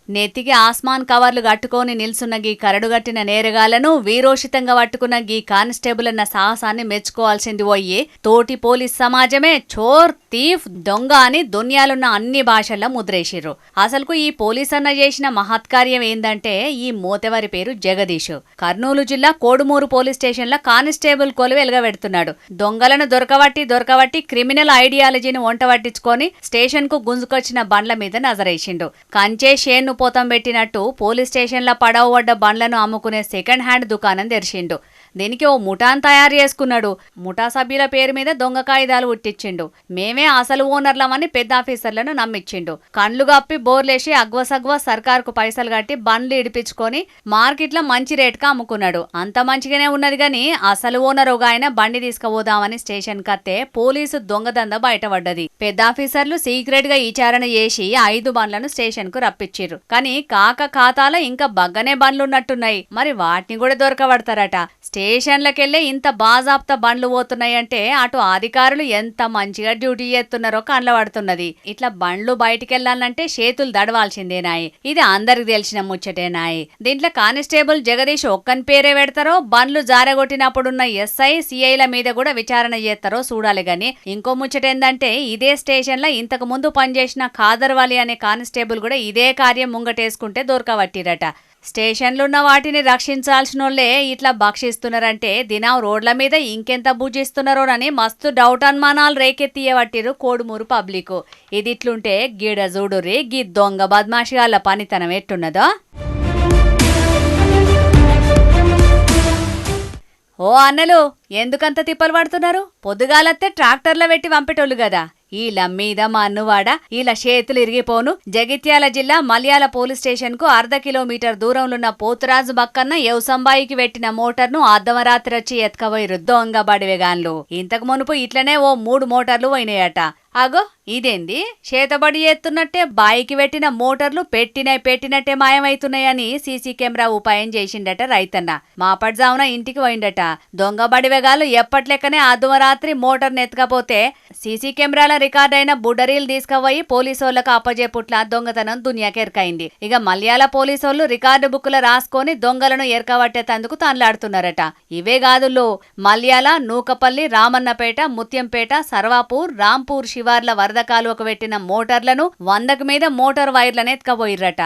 నెత్తికి ఆస్మాన్ కవర్లు కట్టుకొని నిల్సున్న గీ కరడుగట్టిన నేరగాళ్లను వీరోషితంగా పట్టుకున్న గీ కానిస్టేబుల్ అన్న సాహసాన్ని మెచ్చుకోవాల్సింది పోయి తోటి పోలీస్ సమాజమే చోర్ తీఫ్ దొంగ అని దునియాలున్న అన్ని భాషల్లో ముద్రేసిర్రు. అసలుకు ఈ పోలీస్ అన్న చేసిన మహత్కార్యం ఏందంటే ఈ మోతెవారి పేరు జగదీష్. కర్నూలు జిల్లా కోడుమూరు పోలీస్ స్టేషన్లో కానిస్టేబుల్ కొలువు వెలగబెడుతున్నాడు. దొంగలను దొరకబట్టి క్రిమినల్ ఐడియాలజీని వంట పట్టించుకొని స్టేషన్ కు గుంజుకొచ్చిన బండ్ల మీద నజరేసిండు. కంచే షేన్ను పోతం పెట్టినట్టు పోలీస్ స్టేషన్ల పడవబడ్డ బండ్లను అమ్ముకునే సెకండ్ హ్యాండ్ దుకాణం తెరిచిండు. దీనికి ఓ ముఠాన్ తయారు చేసుకున్నాడు. ముఠా సభ్యుల పేరు మీద దొంగ కాయిదాలు ఉట్టించిండు. మేమే అసలు ఓనర్లమని పెద్ద ఆఫీసర్లను నమ్మిచ్చిండు. కండ్లు గప్పి బోర్లేసి అగ్వసగ్వ సర్కారుకు పైసలు కట్టి బండ్లు ఇడిపించుకొని మార్కెట్లో మంచి రేటుగా అమ్ముకున్నాడు. అంత మంచిగానే ఉన్నది గాని అసలు ఓనర్ ఒక ఆయన బండి తీసుకుపోదామని స్టేషన్ కత్తే పోలీసు దొంగదంద బయటపడ్డది. పెద్ద ఆఫీసర్లు సీక్రెట్ గా విచారణ చేసి 5 బండ్లను స్టేషన్ కు రప్పించిర్రు. కానీ కాక ఖాతాలో ఇంకా బగ్గనే బండ్లున్నట్టున్నాయి. మరి వాటిని కూడా దొరకబడతారట. స్టేషన్లకెళ్లే ఇంత బాజాప్తా బండ్లు పోతున్నాయంటే అటు అధికారులు ఎంత మంచిగా డ్యూటీ చేస్తున్నారో కనబడుతున్నది. ఇట్లా బండ్లు బయటికెళ్లాలంటే చేతులు దడవాల్సిందేనాయి. ఇది అందరికి తెలిసిన ముచ్చటేనాయి. దీంట్లో కానిస్టేబుల్ జగదీష్ ఒక్కని పేరే పెడతారో బండ్లు జారగొట్టినప్పుడున్న ఎస్ఐ సిఐల మీద కూడా విచారణ చేస్తారో చూడాలి. గాని ఇంకో ముచ్చటేందంటే ఇదే స్టేషన్లో ఇంతకు ముందు పనిచేసిన ఖాదర్వాలి అనే కానిస్టేబుల్ కూడా ఇదే కార్యం ముంగటేసుకుంటే దొరకబట్టిరట. స్టేషన్లున్న వాటిని రక్షించాల్సినోళ్లే ఇట్లా భక్షిస్తున్నారంటే దినం రోడ్ల మీద ఇంకెంత భుజిస్తున్నారోనని మస్తు డౌట్ అనుమానాలు రేకెత్తియబట్టిరు కోడుమూరు పబ్లిక్. ఇది ఇట్లుంటే గిడ చూడుర్రి గీ దొంగ బద్మాషిగాళ్ళ పనితనం ఎట్టున్నదో. ఓ అన్నలు ఎందుకంత తిప్పలు పడుతున్నారు? పొద్దుగాలత్తే ట్రాక్టర్ల పెట్టి పంపేటోళ్ళు కదా. ఈల మీద మా అన్నువాడ ఈల చేతులు ఇరిగిపోను. జగిత్యాల జిల్లా మల్యాల పోలీస్ స్టేషన్ కు 1/2 కిలోమీటర్ దూరంలోన్న పోతురాజు బక్కన్న యవసంబాయికి పెట్టిన మోటార్ను అర్ధమరాత్రి వచ్చి ఎత్తుకపోయిరు దొంగ బడివేగాన్లు. ఇంతకు మునుపు ఇట్లనే ఓ 3 మోటార్లు పోయినాయట. అగో ఇదేంది చేతబడి ఎత్తున్నట్టే బాయికి పెట్టిన మోటార్లు పెట్టినట్టే మాయమైతున్నాయని సీసీ కెమెరా ఉపాయం చేసిండట రైతన్న. మాపడ్జామున ఇంటికి పోయిండట. దొంగ బడివేగాలు ఎప్పట్లెక్కనే అర్ధమరాత్రి మోటార్ను ఎత్తకపోతే సీసీ కెమెరాల రికార్డ్ అయిన బుడ్డరీలు తీసుకుపోయి పోలీసోళ్లకు అప్పజెపుట్ల దొంగతనం దునియాకెరకైంది. ఇక మల్యాల పోలీసోళ్లు రికార్డు బుక్కులు రాసుకొని దొంగలను ఎరకబట్టేందుకు తాన్లాడుతున్నారట. ఇవే కాదుల్లో మల్యాల, నూకపల్లి, రామన్నపేట, ముత్యంపేట, సర్వాపూర్, రాంపూర్ శివార్ల వరద కాలువకు పెట్టిన మోటార్లను 100కు మీద మోటార్ వైర్లను ఎత్తుకపోయిర్రట.